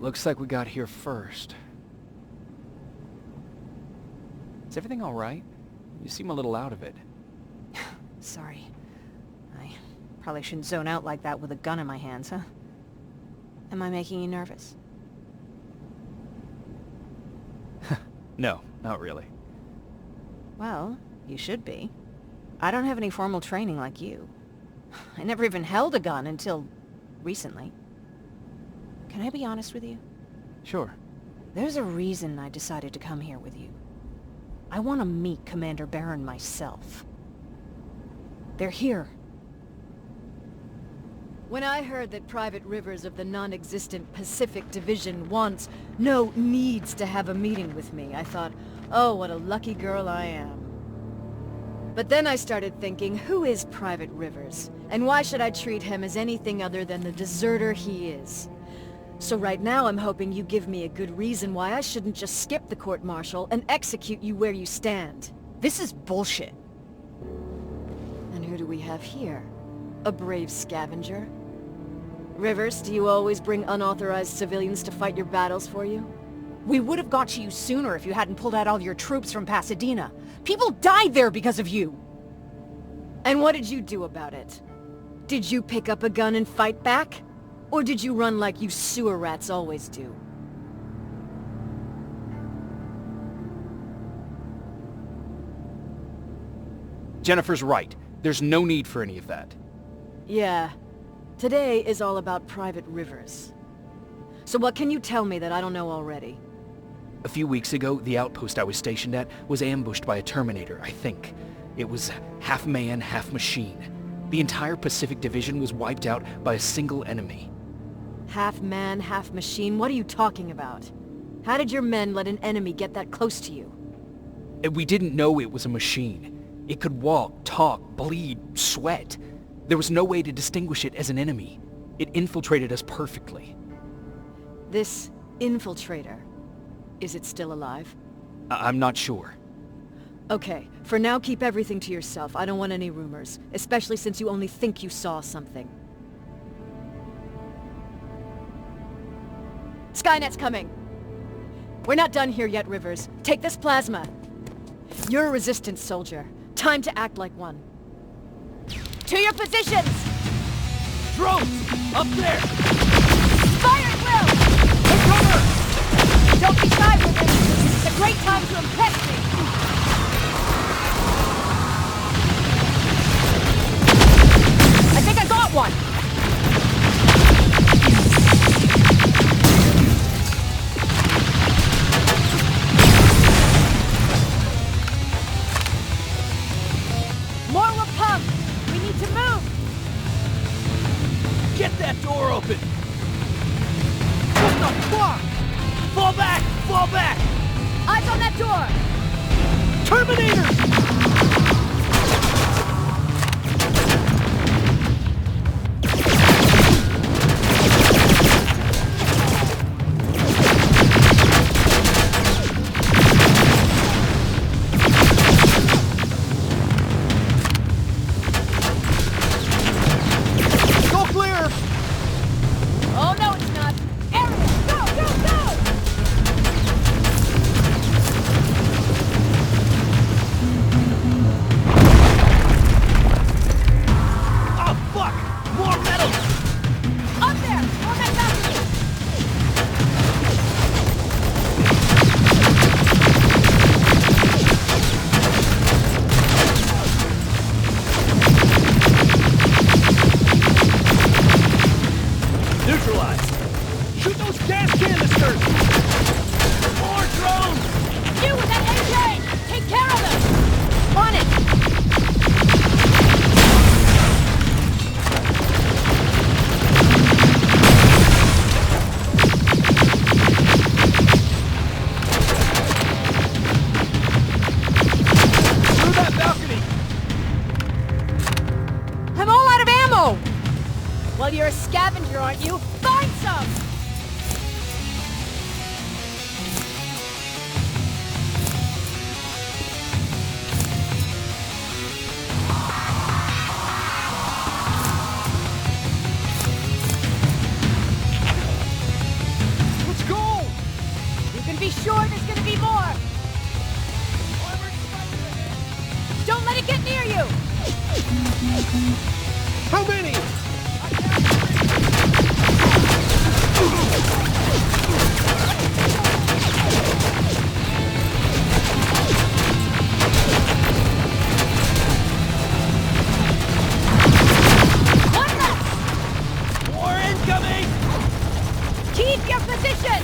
Looks like we got here first. Is everything all right? You seem a little out of it. Sorry. I probably shouldn't zone out like that with a gun in my hands, huh? Am I making you nervous? No, not really. Well, you should be. I don't have any formal training like you. I never even held a gun until recently. Can I be honest with you? Sure. There's a reason I decided to come here with you. I want to meet Commander Baron myself. They're here. When I heard that Private Rivers of the non-existent Pacific Division needs to have a meeting with me, I thought, oh, what a lucky girl I am. But then I started thinking, who is Private Rivers? And why should I treat him as anything other than the deserter he is? So right now I'm hoping you give me a good reason why I shouldn't just skip the court-martial and execute you where you stand. This is bullshit. And who do we have here? A brave scavenger? Rivers, do you always bring unauthorized civilians to fight your battles for you? We would have got to you sooner if you hadn't pulled out all your troops from Pasadena. People died there because of you! And what did you do about it? Did you pick up a gun and fight back? Or did you run like you sewer rats always do? Jennifer's right. There's no need for any of that. Yeah. Today is all about Private Rivers. So what can you tell me that I don't know already? A few weeks ago, the outpost I was stationed at was ambushed by a Terminator, I think. It was half man, half machine. The entire Pacific Division was wiped out by a single enemy. Half man, half machine? What are you talking about? How did your men let an enemy get that close to you? We didn't know it was a machine. It could walk, talk, bleed, sweat. There was no way to distinguish it as an enemy. It infiltrated us perfectly. This infiltrator, is it still alive? I'm not sure. Okay, for now keep everything to yourself. I don't want any rumors, especially since you only think you saw something. Skynet's coming! We're not done here yet, Rivers. Take this plasma. You're a resistance soldier. Time to act like one. To your positions! Drones! Up there! Fire at will! Take cover! Don't be shy, Rivers! It's a great time to impress me! I think I got one! More will come! We need to move! Get that door open! What the fuck? Fall back! Fall back! Eyes on that door! Terminator! Oh no, it's not! Area! Go, go, go! Oh fuck! More metal! Up there! On that balcony! Neutralized! Shoot those gas canisters! More drones! You with that AK! Take care of them! On it! Through that balcony! I'm all out of ammo! Well, you're a scavenger, aren't you? Find some! What's sure there's gonna be more! Don't let it get near you! How many? One left! More incoming! Keep your position!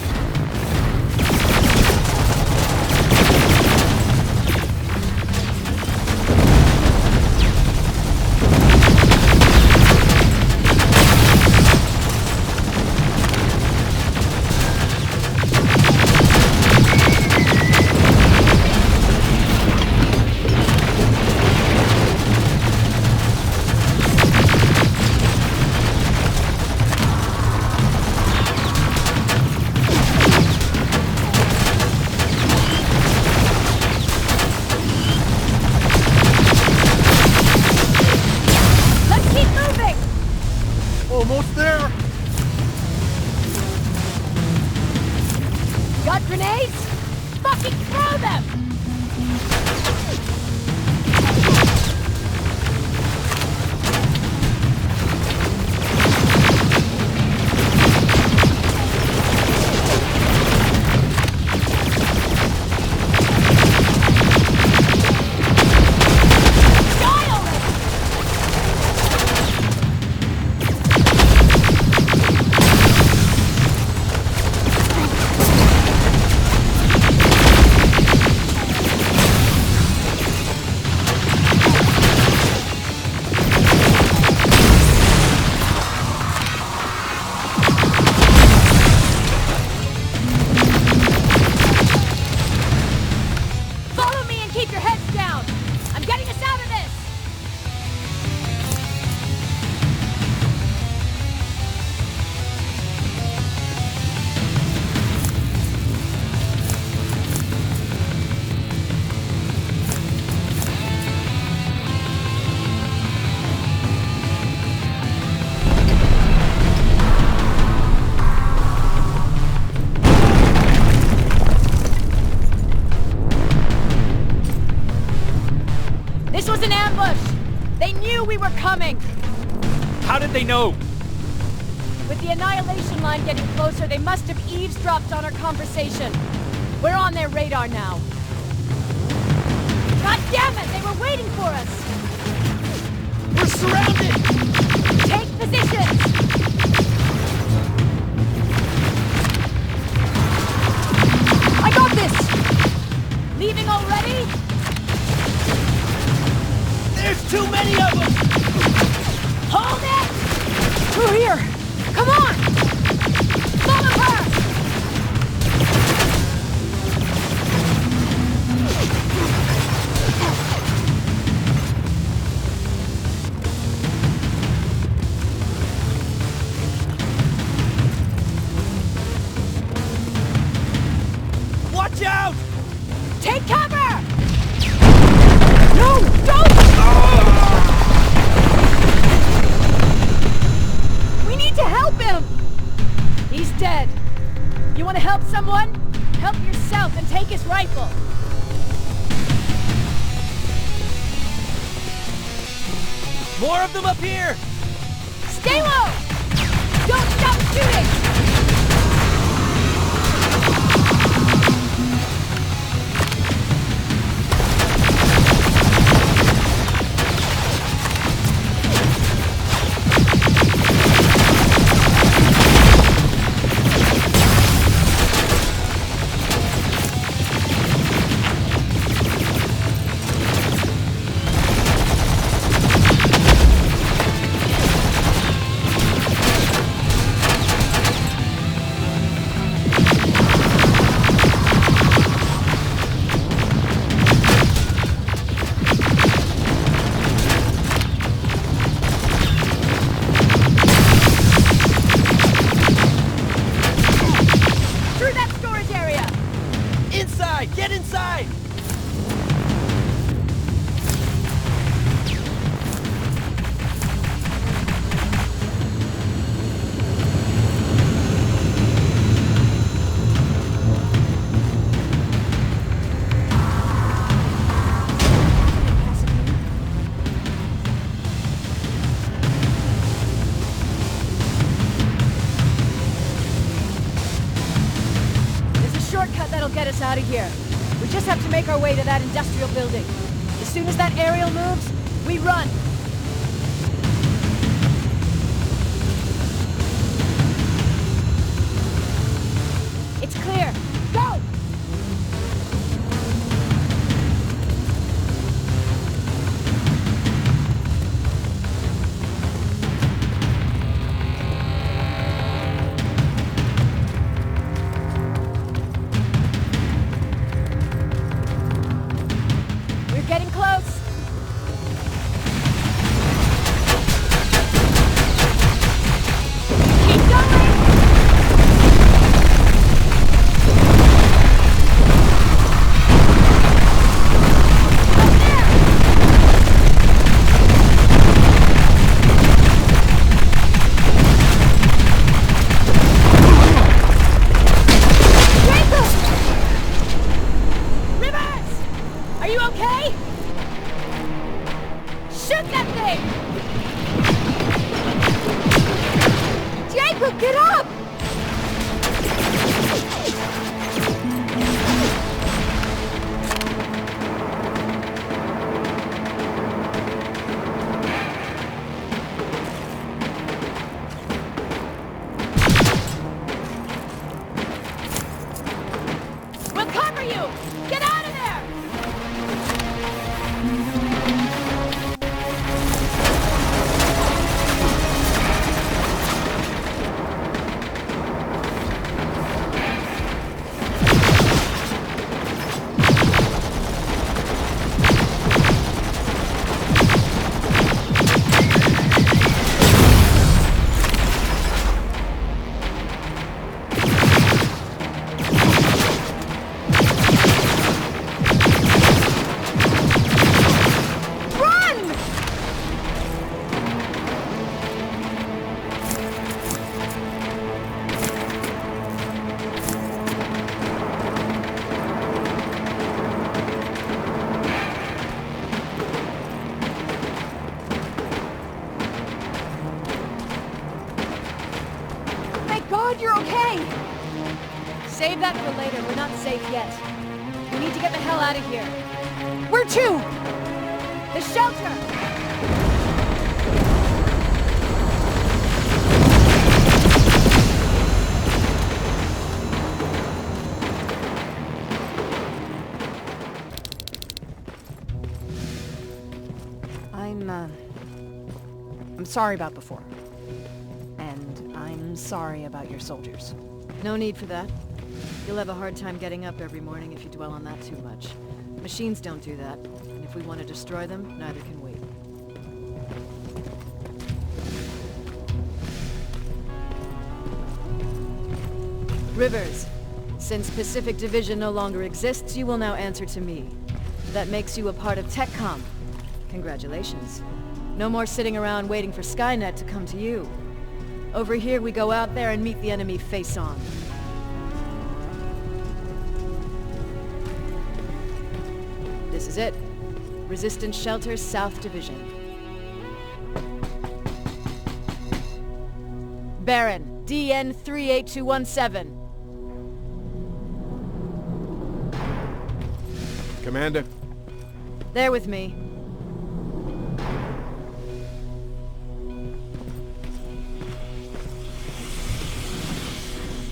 Almost there! Got grenades? Fucking throw them! This was an ambush! They knew we were coming! How did they know? With the annihilation line getting closer, they must have eavesdropped on our conversation. We're on their radar now. God damn it! They were waiting for us! We're surrounded! Take positions! I got this! Leaving already? There's too many of them! Hold it! Through here! Come on! Follow her! Watch out! Take cover! No, don't! We need to help him! He's dead. You want to help someone? Help yourself and take his rifle. More of them up here! Stay low! Don't stop shooting! Get inside! that'll get us out of here. We just have to make our way to that industrial building. As soon as that aerial moves, we run. It's clear. Go! We're getting close. Keep going! Rivers! Are you okay? Shoot that thing! Jacob, get up! We'll cover you! Get out of there! Run! Thank God you're okay! Save that for later. We're not safe yet. We need to get the hell out of here. Where to? The shelter! I'm sorry about before. And I'm sorry about your soldiers. No need for that. You'll have a hard time getting up every morning if you dwell on that too much. Machines don't do that, and if we want to destroy them, neither can we. Rivers, since Pacific Division no longer exists, you will now answer to me. That makes you a part of TechCom. Congratulations. No more sitting around waiting for Skynet to come to you. Over here, we go out there and meet the enemy face on. This is it. Resistance Shelter, South Division. Baron, DN 38217. Commander, They're with me.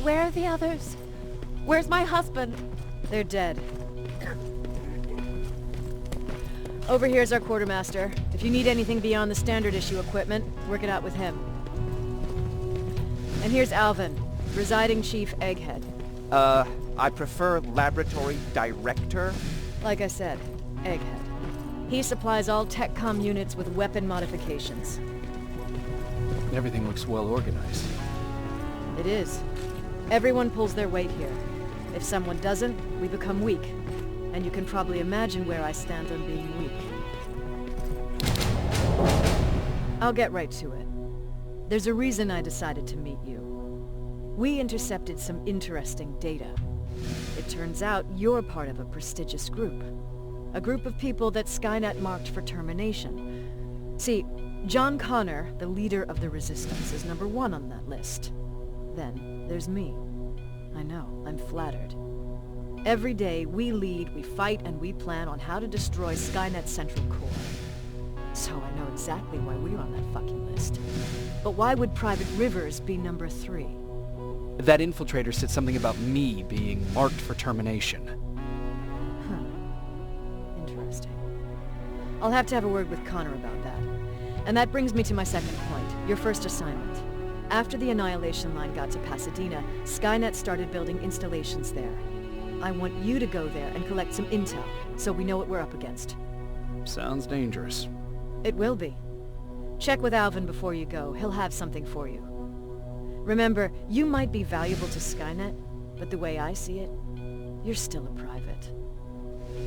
Where are the others? Where's my husband? They're dead. Over here's our quartermaster. If you need anything beyond the standard issue equipment, work it out with him. And here's Alvin, Presiding Chief Egghead. I prefer Laboratory Director. Like I said, Egghead. He supplies all TechCom units with weapon modifications. Everything looks well organized. It is. Everyone pulls their weight here. If someone doesn't, we become weak. And you can probably imagine where I stand on being weak. I'll get right to it. There's a reason I decided to meet you. We intercepted some interesting data. It turns out you're part of a prestigious group. A group of people that Skynet marked for termination. See, John Connor, the leader of the Resistance, is number 1 on that list. Then there's me. I know, I'm flattered. Every day, we lead, we fight, and we plan on how to destroy Skynet's central core. So I know exactly why we're on that fucking list. But why would Private Rivers be number 3? That infiltrator said something about me being marked for termination. Huh. Interesting. I'll have to have a word with Connor about that. And that brings me to my second point, your first assignment. After the Annihilation Line got to Pasadena, Skynet started building installations there. I want you to go there and collect some intel, so we know what we're up against. Sounds dangerous. It will be. Check with Alvin before you go. He'll have something for you. Remember, you might be valuable to Skynet, but the way I see it, you're still a private.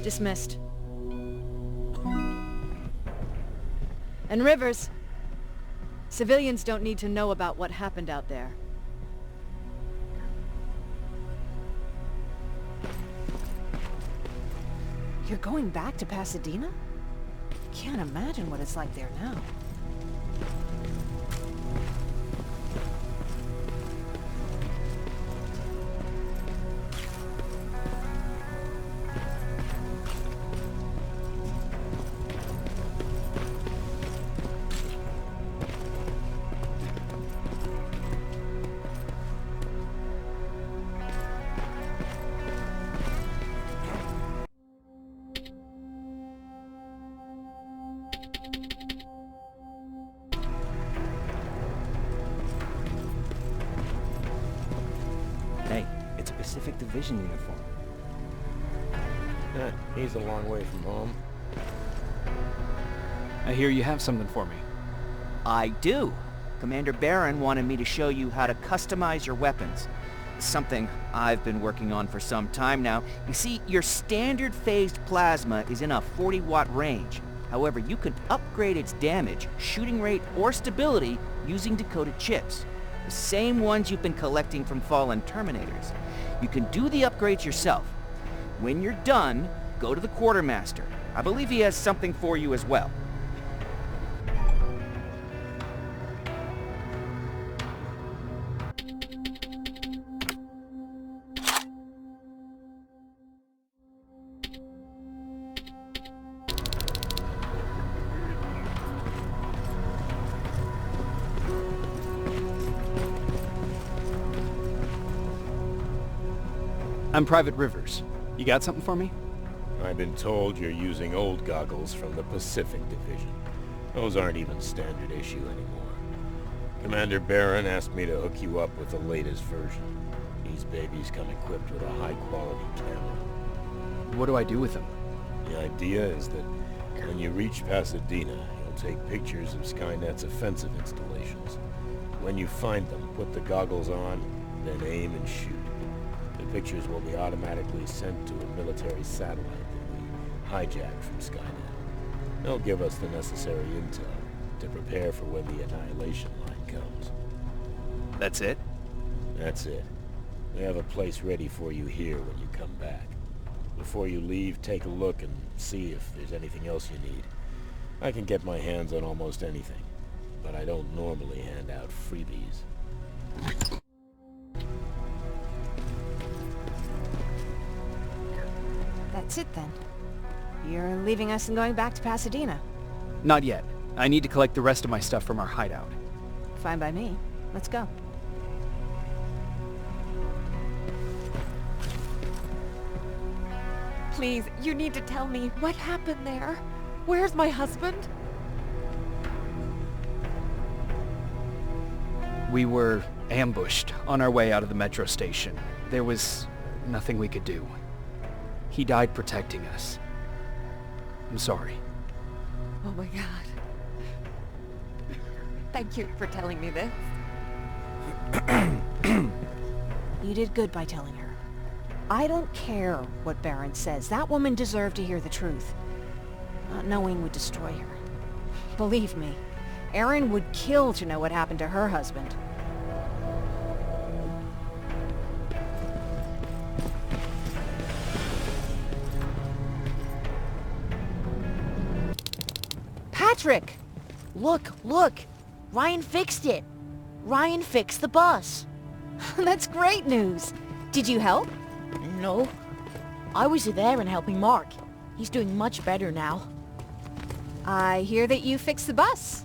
Dismissed. And Rivers, civilians don't need to know about what happened out there. You're going back to Pasadena? Can't imagine what it's like there now. Hey, it's a Pacific Division uniform. He's a long way from home. I hear you have something for me. I do. Commander Barron wanted me to show you how to customize your weapons. Something I've been working on for some time now. You see, your standard phased plasma is in a 40-watt range. However, you can upgrade its damage, shooting rate, or stability using decoded chips. The same ones you've been collecting from fallen Terminators. You can do the upgrades yourself. When you're done, go to the Quartermaster. I believe he has something for you as well. I'm Private Rivers. You got something for me? I've been told you're using old goggles from the Pacific Division. Those aren't even standard issue anymore. Commander Barron asked me to hook you up with the latest version. These babies come equipped with a high-quality camera. What do I do with them? The idea is that when you reach Pasadena, you'll take pictures of Skynet's offensive installations. When you find them, put the goggles on, then aim and shoot. The pictures will be automatically sent to a military satellite that we hijacked from Skynet. They'll give us the necessary intel to prepare for when the Annihilation Line comes. That's it? That's it. We have a place ready for you here when you come back. Before you leave, take a look and see if there's anything else you need. I can get my hands on almost anything, but I don't normally hand out freebies. That's it then. You're leaving us and going back to Pasadena. Not yet. I need to collect the rest of my stuff from our hideout. Fine by me. Let's go. Please, you need to tell me what happened there. Where's my husband? We were ambushed on our way out of the metro station. There was nothing we could do. He died protecting us. I'm sorry. Oh my God. Thank you for telling me this. You did good by telling her. I don't care what Barron says. That woman deserved to hear the truth. Not knowing would destroy her. Believe me, Erin would kill to know what happened to her husband. Patrick! Look! Ryan fixed it! Ryan fixed the bus! That's great news. Did you help? No. I was there and helping Mark. He's doing much better now. I hear that you fixed the bus.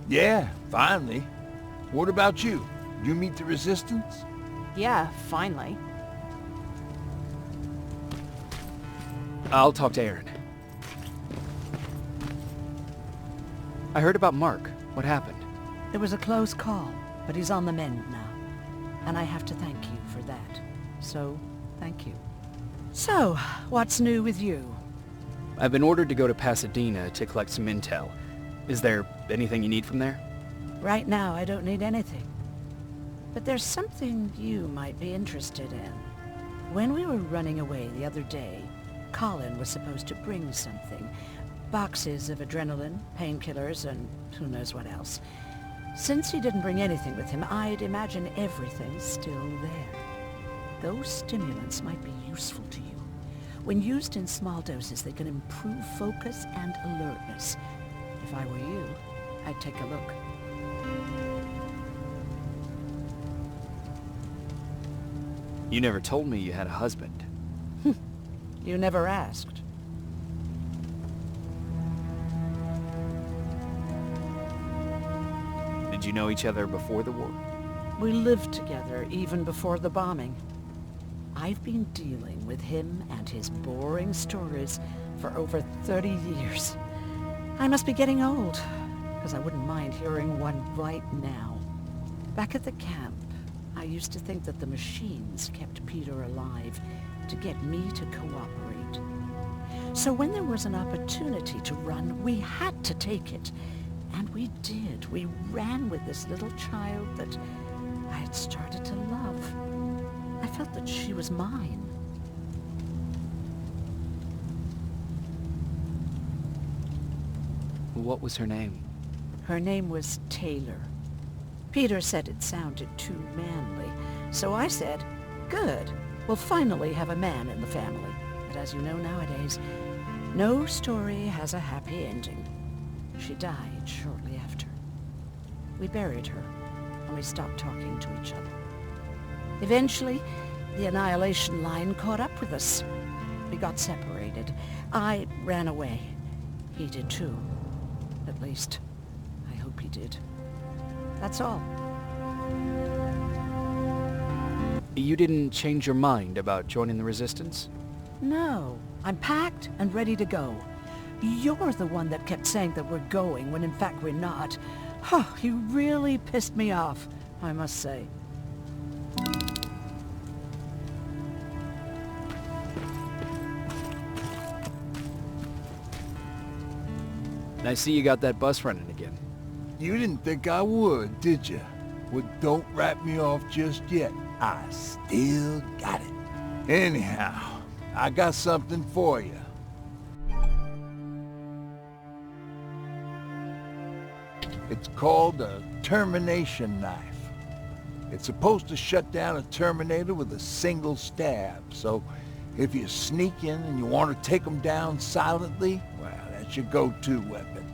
Yeah, finally. What about you? You meet the Resistance? Yeah, finally. I'll talk to Aaron. I heard about Mark. What happened? It was a close call, but he's on the mend now. And I have to thank you for that. So, thank you. So, what's new with you? I've been ordered to go to Pasadena to collect some intel. Is there anything you need from there? Right now, I don't need anything. But there's something you might be interested in. When we were running away the other day, Colin was supposed to bring something. Boxes of adrenaline, painkillers, and who knows what else. Since he didn't bring anything with him, I'd imagine everything's still there. Those stimulants might be useful to you. When used in small doses, they can improve focus and alertness. If I were you, I'd take a look. You never told me you had a husband. You never asked. Did you know each other before the war? We lived together even before the bombing. I've been dealing with him and his boring stories for over 30 years. I must be getting old, because I wouldn't mind hearing one right now. Back at the camp, I used to think that the machines kept Peter alive to get me to cooperate. So when there was an opportunity to run, we had to take it. And we did. We ran with this little child that I had started to love. I felt that she was mine. What was her name? Her name was Taylor. Peter said it sounded too manly, so I said, good, we'll finally have a man in the family. But as you know nowadays, no story has a happy ending. She died shortly after. We buried her, and we stopped talking to each other. Eventually, the Annihilation Line caught up with us. We got separated. I ran away. He did too. At least, I hope he did. That's all. You didn't change your mind about joining the Resistance? No, I'm packed and ready to go. You're the one that kept saying that we're going when in fact we're not. Oh, you really pissed me off, I must say. I see you got that bus running again. You didn't think I would, did you? Well, don't wrap me off just yet. I still got it. Anyhow, I got something for you. It's called a termination knife. It's supposed to shut down a Terminator with a single stab, so if you sneak in and you want to take them down silently, well, that's your go-to weapon.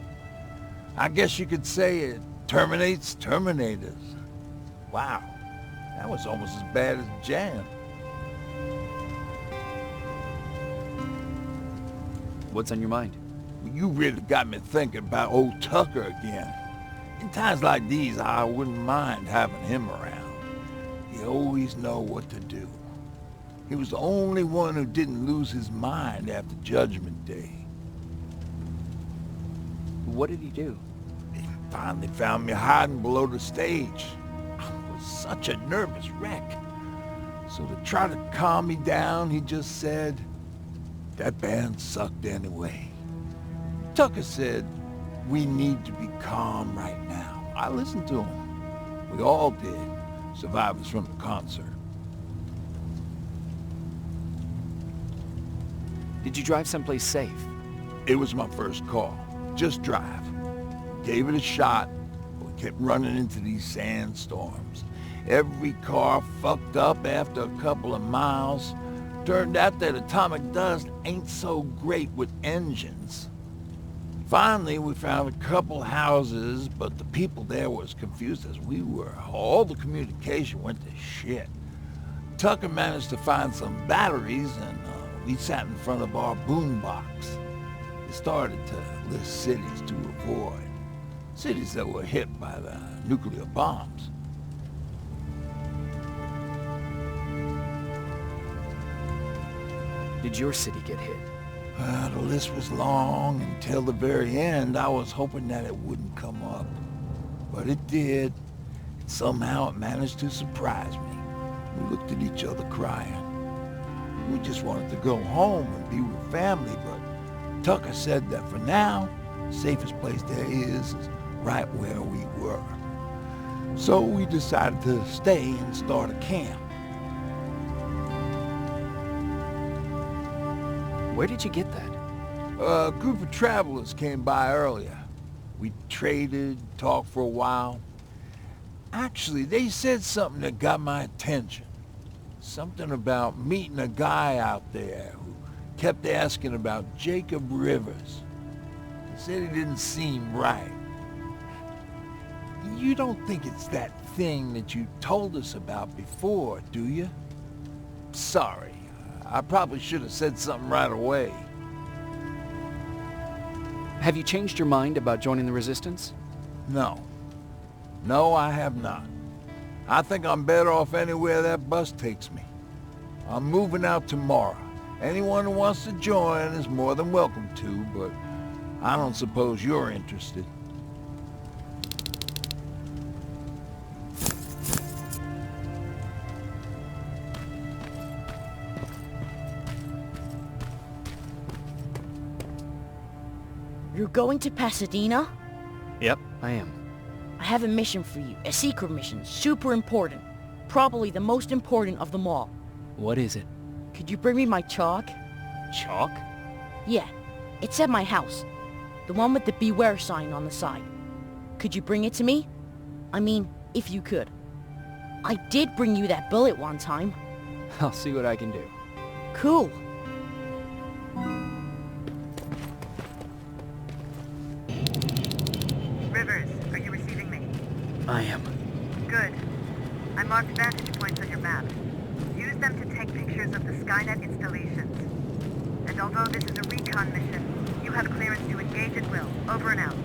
I guess you could say it terminates Terminators. Wow, that was almost as bad as Jan. What's on your mind? You really got me thinking about old Tucker again. In times like these, I wouldn't mind having him around. He always know what to do. He was the only one who didn't lose his mind after Judgment Day. What did he do? He finally found me hiding below the stage. I was such a nervous wreck. So to try to calm me down, he just said, that band sucked anyway. Tucker said, we need to be calm right now. I listened to him. We all did, survivors from the concert. Did you drive someplace safe? It was my first call. Just drive. Gave it a shot, but we kept running into these sandstorms. Every car fucked up after a couple of miles. Turned out that atomic dust ain't so great with engines. Finally, we found a couple houses, but the people there were as confused as we were. All the communication went to shit. Tucker managed to find some batteries, and we sat in front of our boombox. It started to list cities to avoid. Cities that were hit by the nuclear bombs. Did your city get hit? The list was long. Until the very end, I was hoping that it wouldn't come up. But it did. And somehow it managed to surprise me. We looked at each other crying. We just wanted to go home and be with family, but Tucker said that for now, the safest place there is right where we were. So we decided to stay and start a camp. Where did you get that? A group of travelers came by earlier. We traded, talked for a while. Actually, they said something that got my attention. Something about meeting a guy out there who kept asking about Jacob Rivers. He said he didn't seem right. You don't think it's that thing that you told us about before, do you? Sorry. I probably should have said something right away. Have you changed your mind about joining the Resistance? No. No, I have not. I think I'm better off anywhere that bus takes me. I'm moving out tomorrow. Anyone who wants to join is more than welcome to, but I don't suppose you're interested. You're going to Pasadena? Yep, I am. I have a mission for you. A secret mission. Super important. Probably the most important of them all. What is it? Could you bring me my chalk? Chalk? Yeah. It's at my house. The one with the beware sign on the side. Could you bring it to me? I mean, if you could. I did bring you that bullet one time. I'll see what I can do. Cool. Rivers, are you receiving me? I am. Good. I marked vantage points on your map. Use them to take pictures of the Skynet installations. And although this is a recon mission, you have clearance to engage at will. Over and out.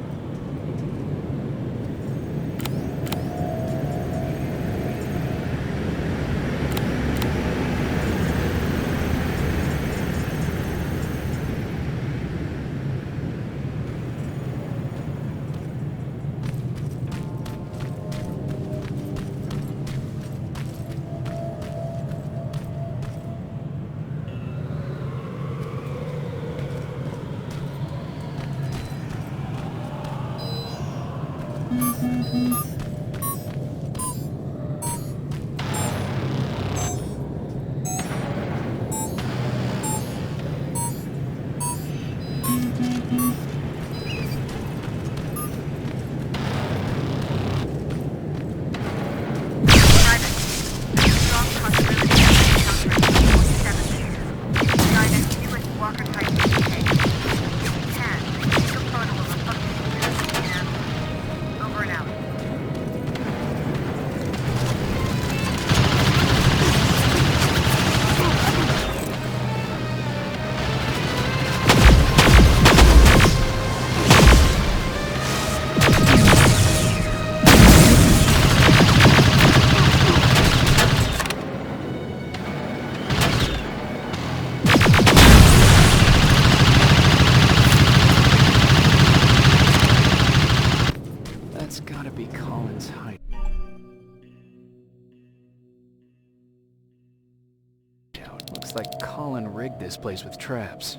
Looks like Colin rigged this place with traps.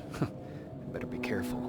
Better be careful.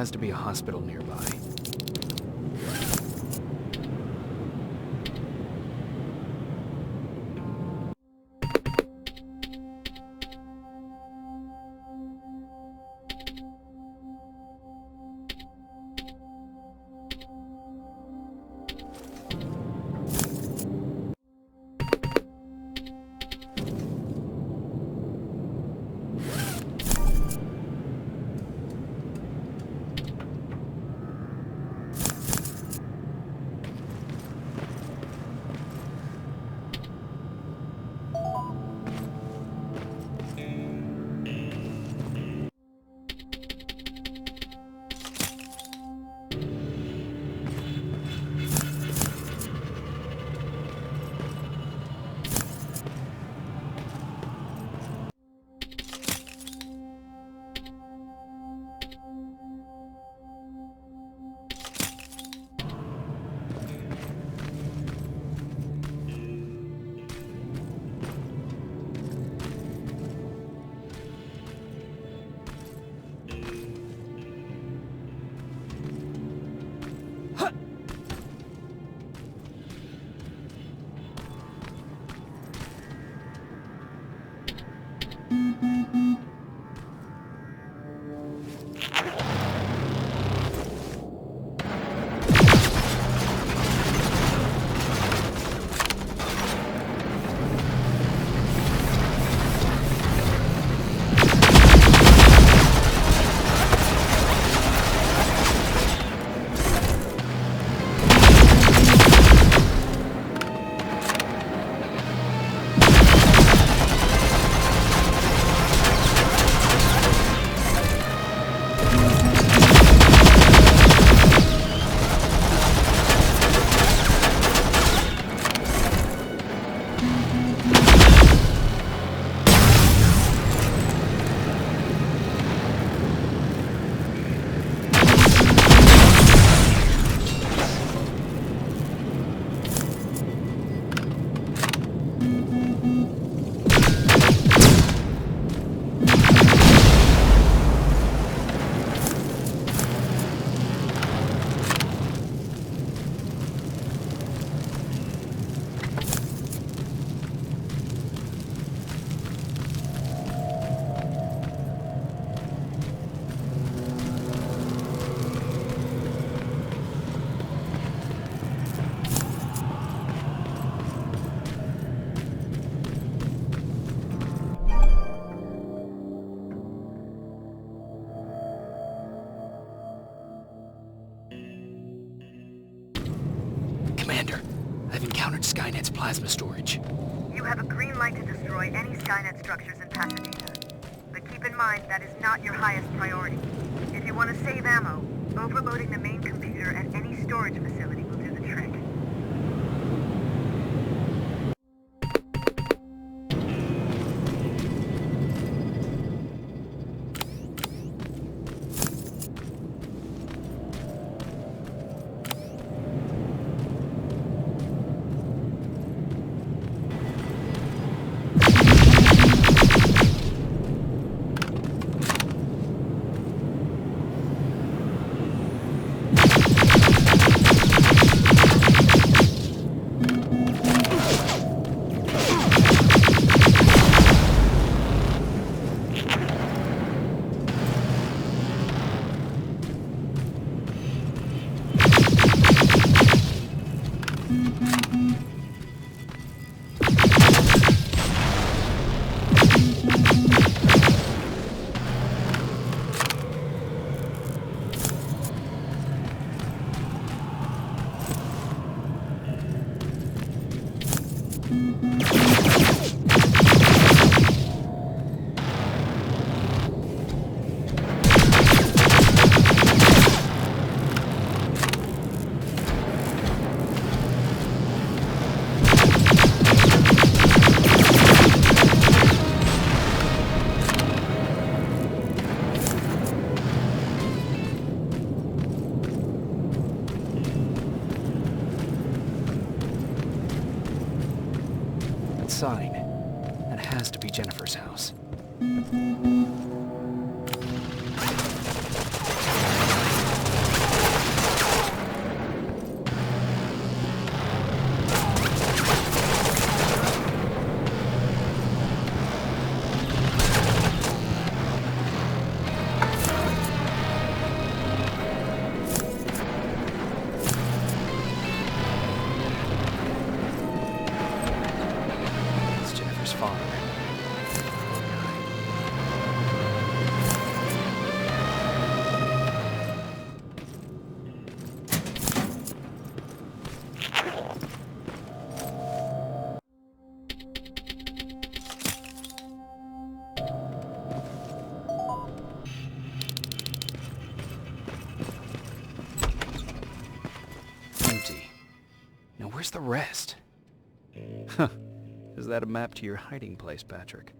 has to be a hospital nearby. Commander, I've encountered Skynet's plasma storage. You have a green light to destroy any Skynet structures in Pasadena. But keep in mind that is not your highest priority. If you want to save ammo, overloading the main computer at any storage facility will do the trick. Sign. That has to be Jennifer's house. the rest? Huh. Is that a map to your hiding place, Patrick?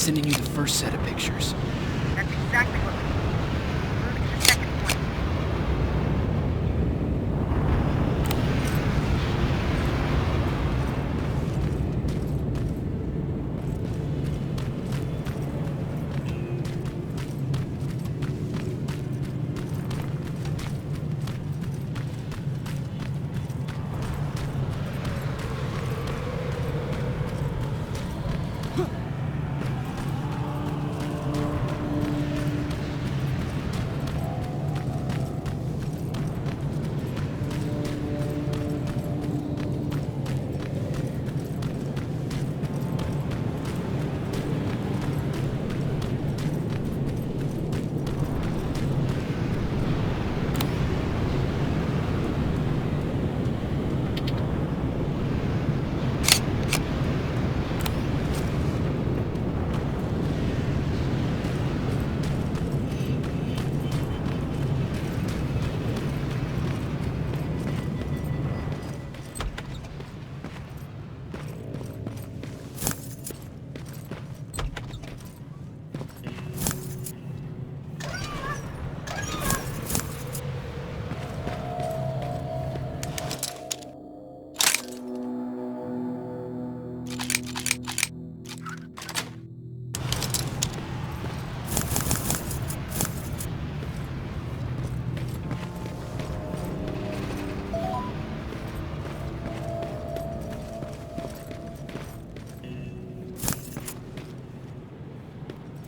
Sending you the first set of pictures. That's exactly what we need. Moving to the second point.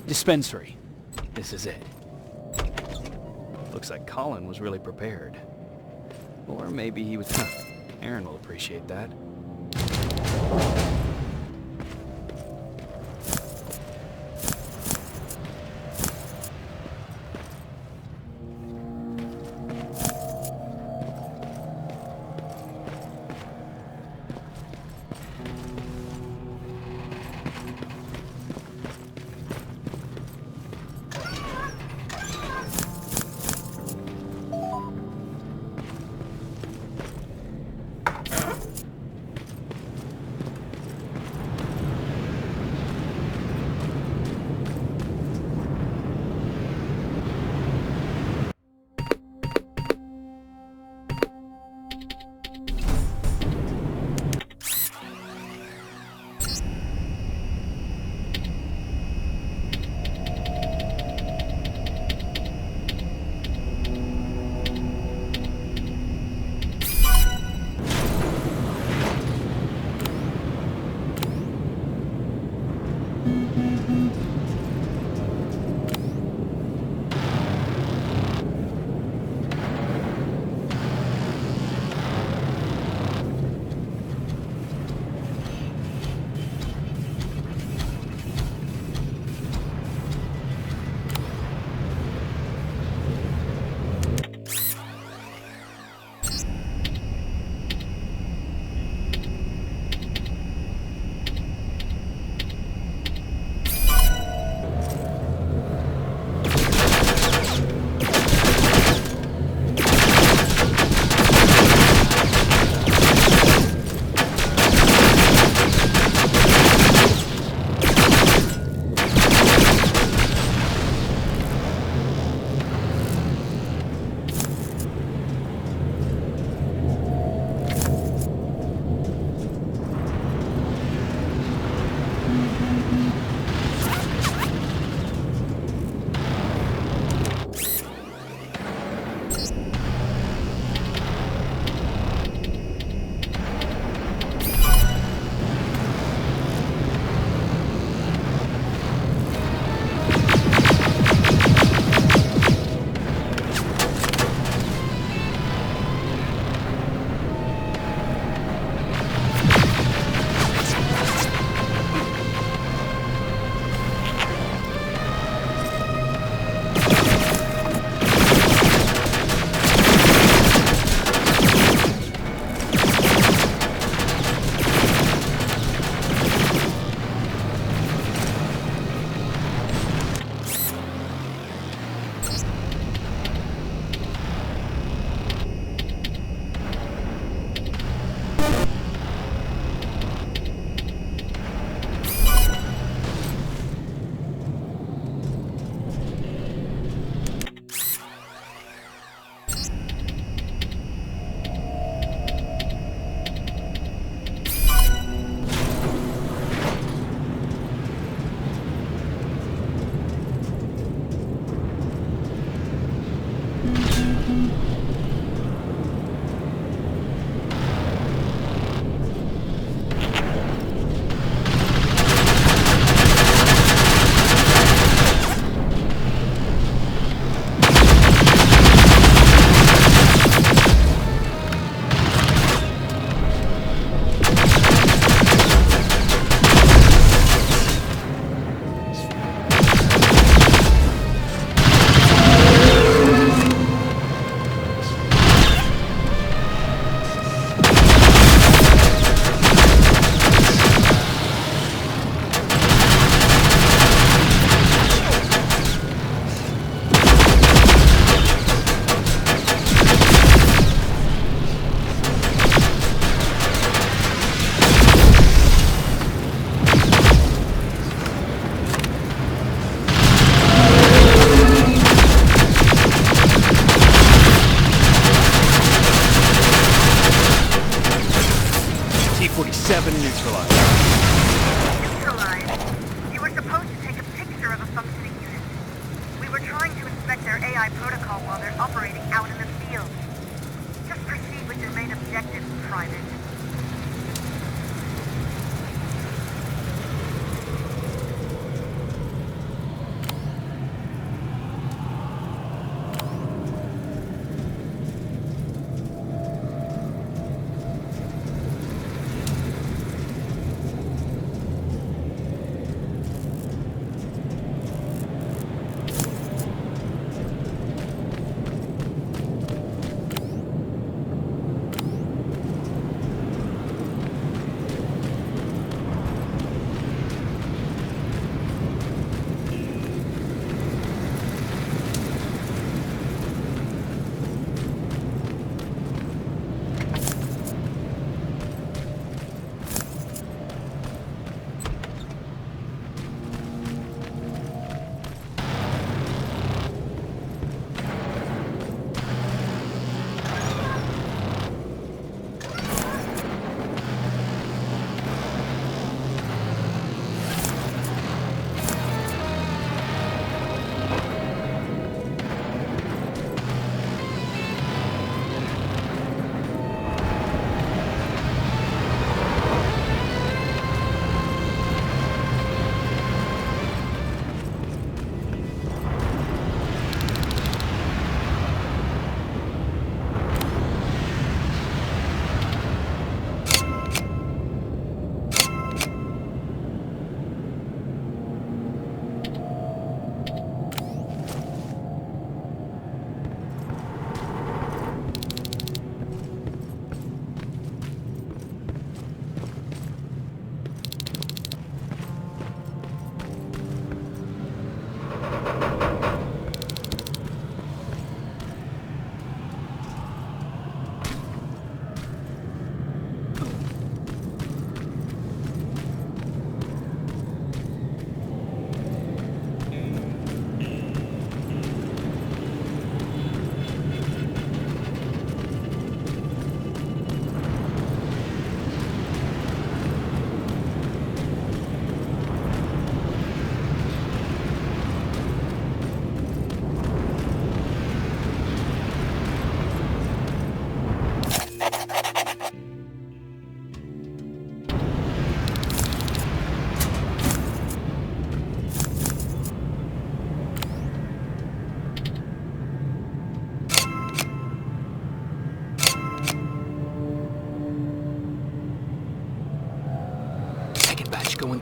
Dispensary. This is it. Looks like Colin was really prepared. Or maybe he was... Aaron will appreciate that.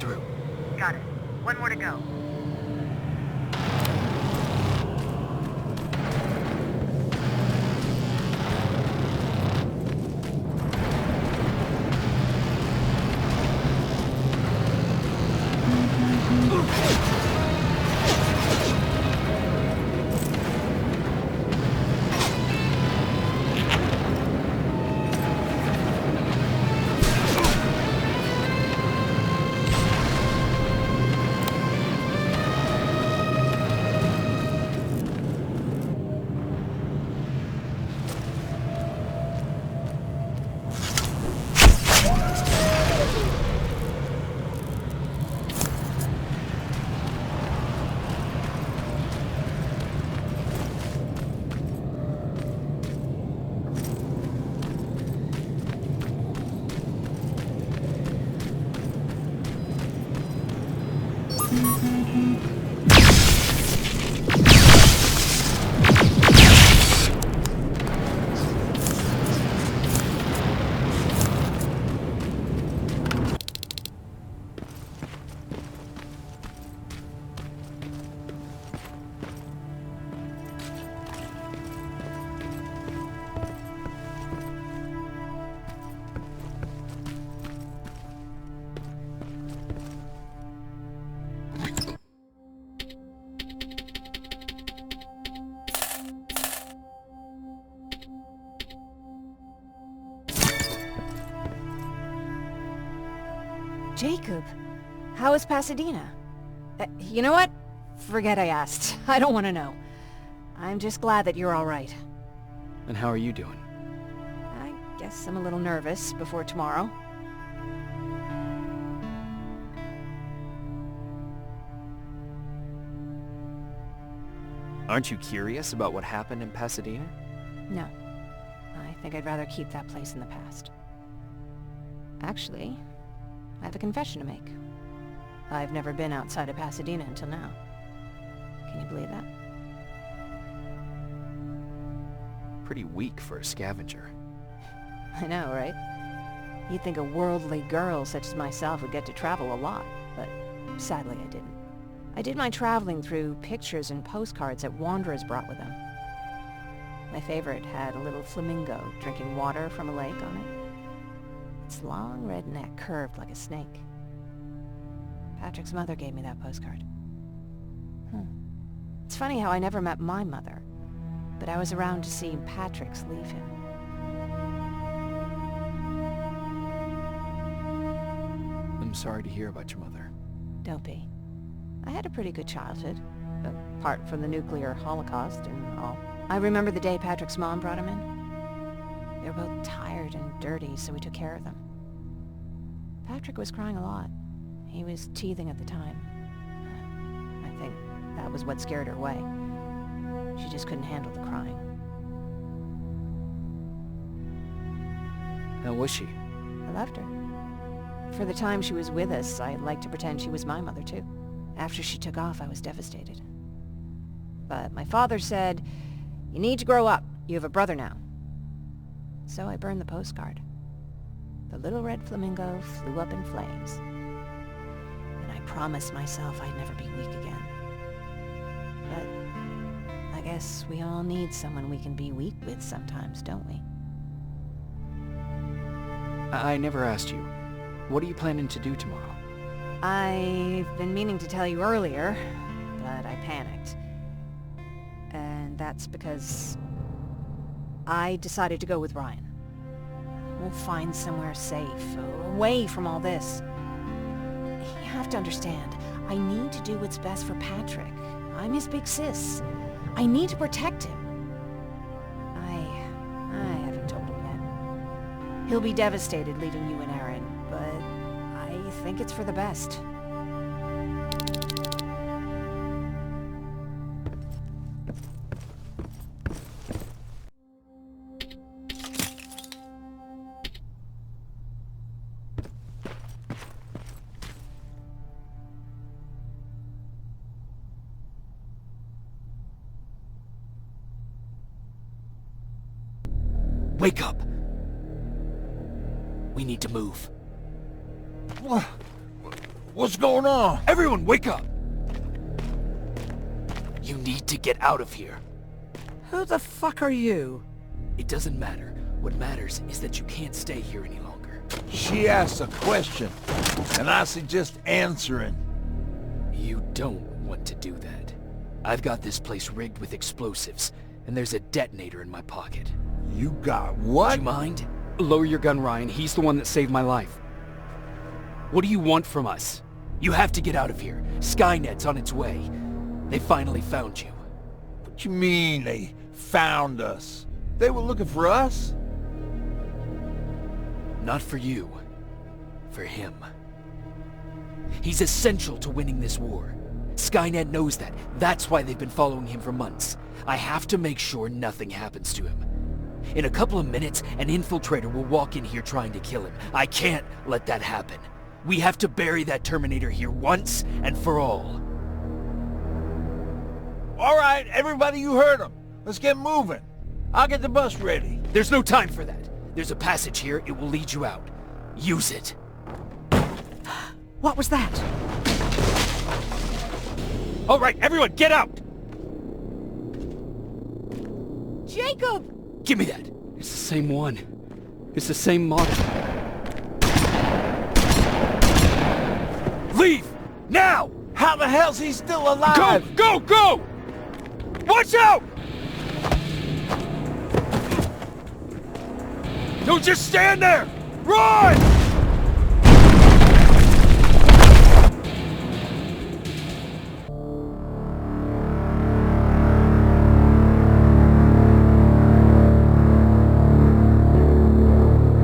through. Got it. One more to go. Jacob, how is Pasadena? You know what? Forget I asked. I don't want to know. I'm just glad that you're all right. And how are you doing? I guess I'm a little nervous before tomorrow. Aren't you curious about what happened in Pasadena? No. I think I'd rather keep that place in the past. Actually, I have a confession to make. I've never been outside of Pasadena until now. Can you believe that? Pretty weak for a scavenger. I know, right? You'd think a worldly girl such as myself would get to travel a lot, but sadly I didn't. I did my traveling through pictures and postcards that wanderers brought with them. My favorite had a little flamingo drinking water from a lake on it. Its long red neck curved like a snake. Patrick's mother gave me that postcard. It's funny how I never met my mother, but I was around to see Patrick's leave him. I'm sorry to hear about your mother. Don't be. I had a pretty good childhood, apart from the nuclear holocaust and all. I remember the day Patrick's mom brought him in. They were both tired and dirty, so we took care of them. Patrick was crying a lot. He was teething at the time. I think that was what scared her away. She just couldn't handle the crying. How was she? I loved her. For the time she was with us, I liked to pretend she was my mother too. After she took off, I was devastated. But my father said, "You need to grow up. You have a brother now." So I burned the postcard. The little red flamingo flew up in flames. And I promised myself I'd never be weak again. But I guess we all need someone we can be weak with sometimes, don't we? I never asked you. What are you planning to do tomorrow? I've been meaning to tell you earlier, but I panicked. And that's because I decided to go with Ryan. We'll find somewhere safe, away from all this. You have to understand, I need to do what's best for Patrick. I'm his big sis. I need to protect him. I haven't told him yet. He'll be devastated leaving you and Aaron, but I think it's for the best. Wake up! We need to move. What's going on? Everyone, wake up! You need to get out of here. Who the fuck are you? It doesn't matter. What matters is that you can't stay here any longer. She asked a question, and I suggest answering. You don't want to do that. I've got this place rigged with explosives, and there's a detonator in my pocket. You got what? Do you mind? Lower your gun, Ryan. He's the one that saved my life. What do you want from us? You have to get out of here. Skynet's on its way. They finally found you. What you mean they found us? They were looking for us? Not for you. For him. He's essential to winning this war. Skynet knows that. That's why they've been following him for months. I have to make sure nothing happens to him. In a couple of minutes, an infiltrator will walk in here trying to kill him. I can't let that happen. We have to bury that Terminator here once and for all. All right, everybody, you heard him. Let's get moving. I'll get the bus ready. There's no time for that. There's a passage here. It will lead you out. Use it. What was that? All right, everyone, get out! Jacob! Give me that. It's the same one. It's the same model. Leave! Now! How the hell's he still alive? Go! Go! Go! Watch out! Don't just stand there! Run!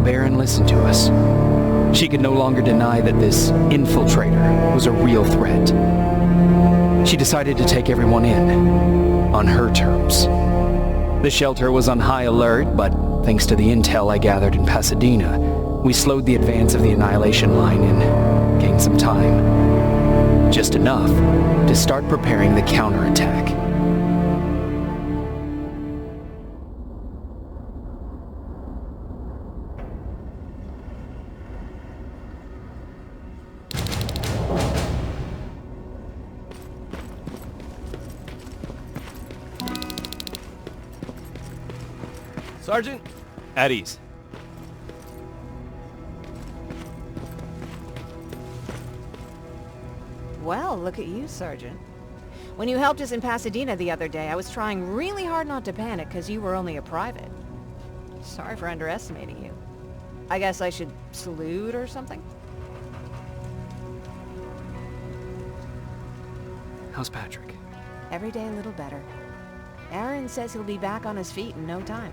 Baron listened to us. She could no longer deny that this infiltrator was a real threat. She decided to take everyone in, on her terms. The shelter was on high alert, but thanks to the intel I gathered in Pasadena, we slowed the advance of the Annihilation Line and gained some time. Just enough to start preparing the counterattack. Sergeant? At ease. Well, look at you, Sergeant. When you helped us in Pasadena the other day, I was trying really hard not to panic because you were only a private. Sorry for underestimating you. I guess I should salute or something? How's Patrick? Every day a little better. Aaron says he'll be back on his feet in no time.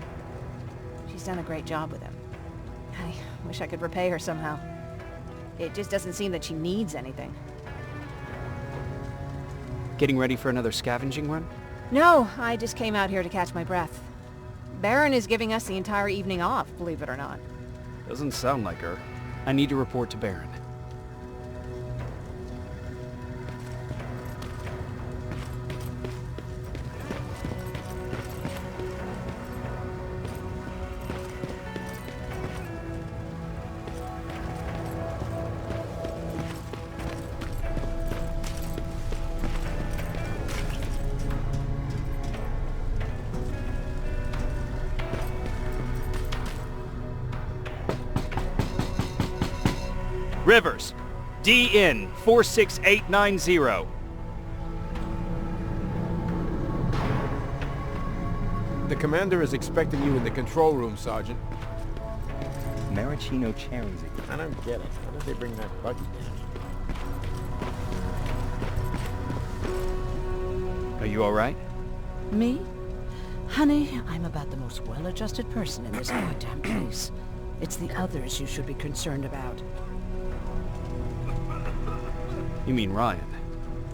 She's done a great job with him. I wish I could repay her somehow. It just doesn't seem that she needs anything. Getting ready for another scavenging run? No, I just came out here to catch my breath. Baron is giving us the entire evening off, believe it or not. Doesn't sound like her. I need to report to Baron. Rivers, DN 46890. The commander is expecting you in the control room, Sergeant. Maraschino cherries. I don't get it. How did they bring that buggy down? Are you all right? Me? Honey, I'm about the most well-adjusted person in this goddamn place. It's the others you should be concerned about. You mean Ryan?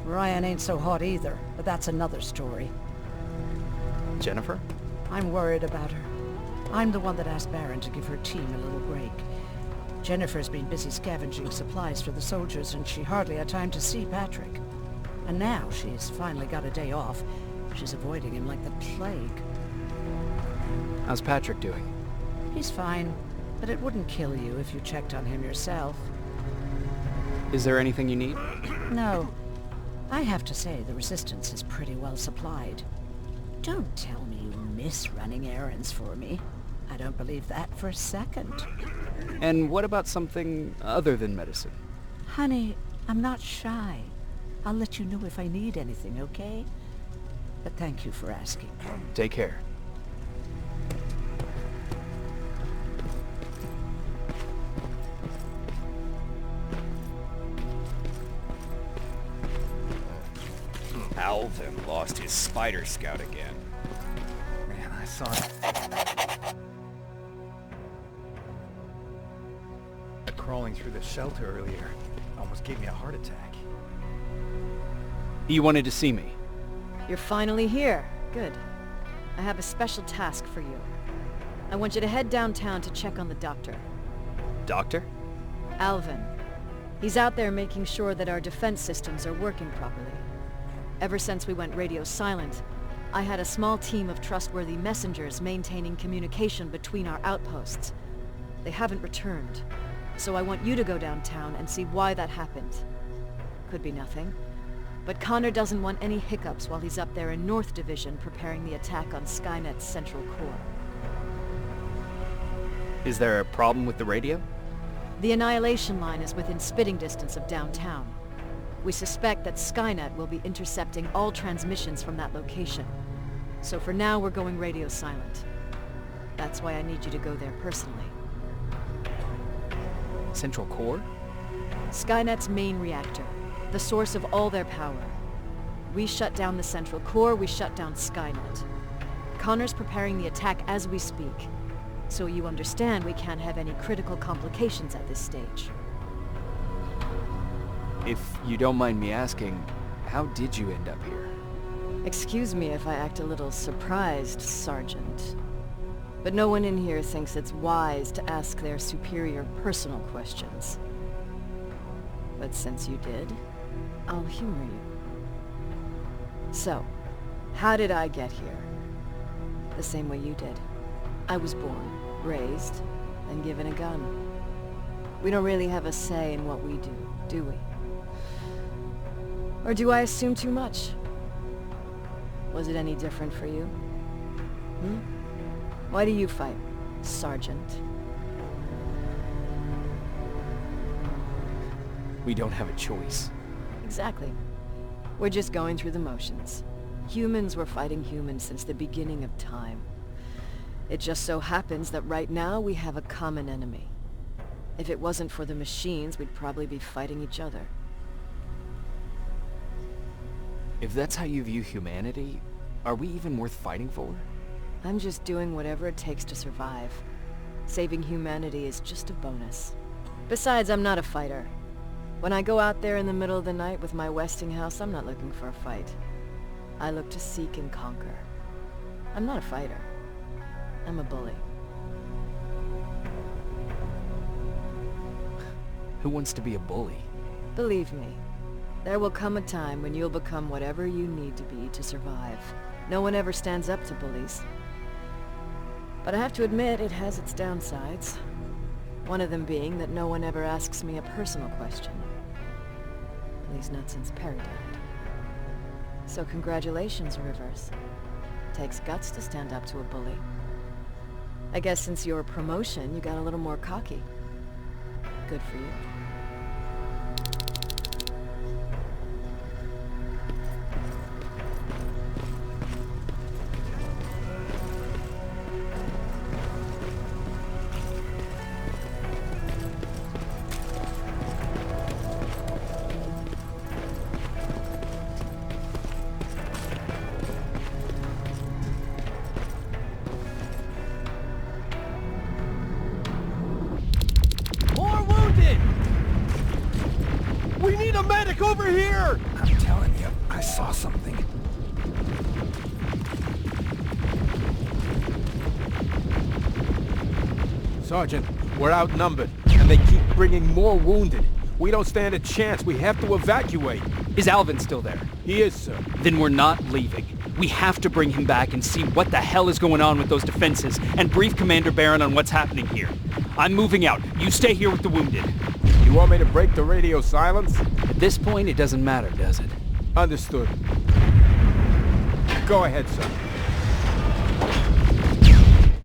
Ryan ain't so hot either, but that's another story. Jennifer? I'm worried about her. I'm the one that asked Baron to give her team a little break. Jennifer's been busy scavenging supplies for the soldiers, and she hardly had time to see Patrick. And now she's finally got a day off. She's avoiding him like the plague. How's Patrick doing? He's fine, but it wouldn't kill you if you checked on him yourself. Is there anything you need? No. I have to say the Resistance is pretty well supplied. Don't tell me you miss running errands for me. I don't believe that for a second. And what about something other than medicine? Honey, I'm not shy. I'll let you know if I need anything, okay? But thank you for asking. Take care. Alvin lost his Spider Scout again. Man, I saw it. Crawling through the shelter earlier. Almost gave me a heart attack. You wanted to see me? You're finally here. Good. I have a special task for you. I want you to head downtown to check on the doctor. Doctor? Alvin. He's out there making sure that our defense systems are working properly. Ever since we went radio silent, I had a small team of trustworthy messengers maintaining communication between our outposts. They haven't returned. So I want you to go downtown and see why that happened. Could be nothing. But Connor doesn't want any hiccups while he's up there in North Division preparing the attack on Skynet's central core. Is there a problem with the radio? The Annihilation Line is within spitting distance of downtown. We suspect that Skynet will be intercepting all transmissions from that location. So for now, we're going radio silent. That's why I need you to go there personally. Central core? Skynet's main reactor, the source of all their power. We shut down the central core, we shut down Skynet. Connor's preparing the attack as we speak, so you understand we can't have any critical complications at this stage. If you don't mind me asking, how did you end up here? Excuse me if I act a little surprised, Sergeant. But no one in here thinks it's wise to ask their superior personal questions. But since you did, I'll humor you. So, how did I get here? The same way you did. I was born, raised, and given a gun. We don't really have a say in what we do we? Or do I assume too much? Was it any different for you? Why do you fight, Sergeant? We don't have a choice. Exactly. We're just going through the motions. Humans were fighting humans since the beginning of time. It just so happens that right now we have a common enemy. If it wasn't for the machines, we'd probably be fighting each other. If that's how you view humanity, are we even worth fighting for? I'm just doing whatever it takes to survive. Saving humanity is just a bonus. Besides, I'm not a fighter. When I go out there in the middle of the night with my Westinghouse, I'm not looking for a fight. I look to seek and conquer. I'm not a fighter. I'm a bully. Who wants to be a bully? Believe me, there will come a time when you'll become whatever you need to be to survive. No one ever stands up to bullies. But I have to admit, it has its downsides. One of them being that no one ever asks me a personal question. At least not since Perry died. So congratulations, Rivers. Takes guts to stand up to a bully. I guess since your promotion, you got a little more cocky. Good for you. We need a medic over here! I'm telling you, I saw something. Sergeant, we're outnumbered, and they keep bringing more wounded. We don't stand a chance. We have to evacuate. Is Alvin still there? He is, sir. Then we're not leaving. We have to bring him back and see what the hell is going on with those defenses, and brief Commander Barron on what's happening here. I'm moving out. You stay here with the wounded. You You want me to break the radio silence? At this point, it doesn't matter, does it? Understood. Go ahead, sir.